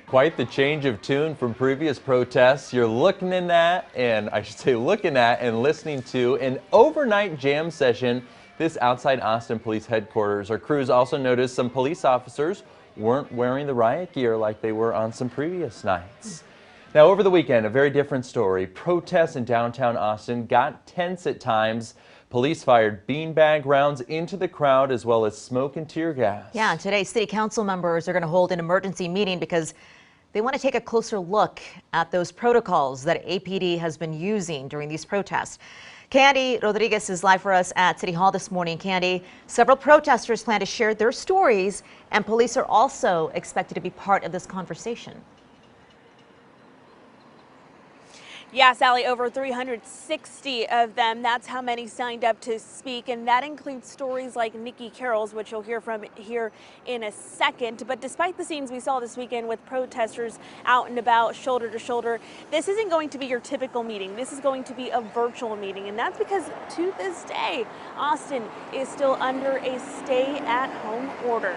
Quite the change of tune from previous protests. You're looking at and listening to an overnight jam session. This outside Austin Police Headquarters. Our crews also noticed some police officers weren't wearing the riot gear like they were on some previous nights. Now, over the weekend, a very different story. Protests in downtown Austin got tense at times. Police fired beanbag rounds into the crowd as well as smoke and tear gas. Yeah, today city council members are going to hold an emergency meeting because they want to take a closer look at those protocols that APD has been using during these protests. Candy Rodriguez is live for us at City Hall this morning. Candy, several protesters plan to share their stories, and police are also expected to be part of this conversation. Yeah, Sally, over 360 of them. That's how many signed up to speak. And that includes stories like Nikki Carroll's, which you'll hear from here in a second. But despite the scenes we saw this weekend with protesters out and about, shoulder to shoulder, this isn't going to be your typical meeting. This is going to be a virtual meeting. And that's because to this day, Austin is still under a stay-at-home order.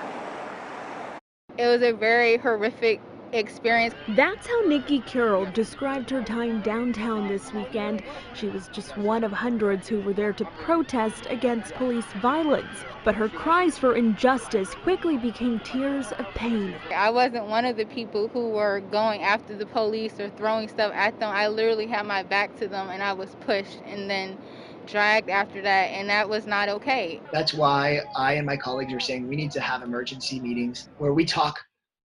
It was a very horrific experience. That's how Nikki Carroll described her time downtown this weekend. She was just one of hundreds who were there to protest against police violence, but her cries for injustice quickly became tears of pain. I wasn't one of the people who were going after the police or throwing stuff at them. I literally had my back to them and I was pushed and then dragged after that, and that was not okay. That's why I and my colleagues are saying we need to have emergency meetings where we talk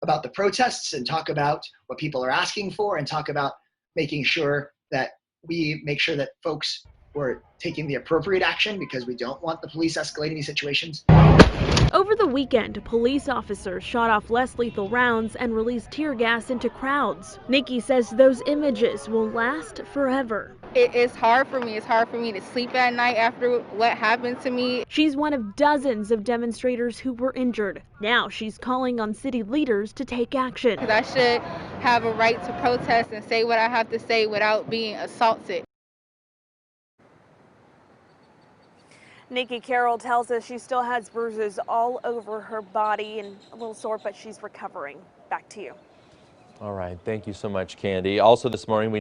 about the protests and talk about what people are asking for and talk about making sure that we make sure that folks were taking the appropriate action, because we don't want the police escalating these situations. Over the weekend, police officers shot off less lethal rounds and released tear gas into crowds. Nikki says those images will last forever. It's hard for me. It's hard for me to sleep at night after what happened to me. She's one of dozens of demonstrators who were injured. Now she's calling on city leaders to take action. I should have a right to protest and say what I have to say without being assaulted. Nikki Carroll tells us she still has bruises all over her body and a little sore, but she's recovering. Back to you. All right. Thank you so much, Candy. Also this morning, we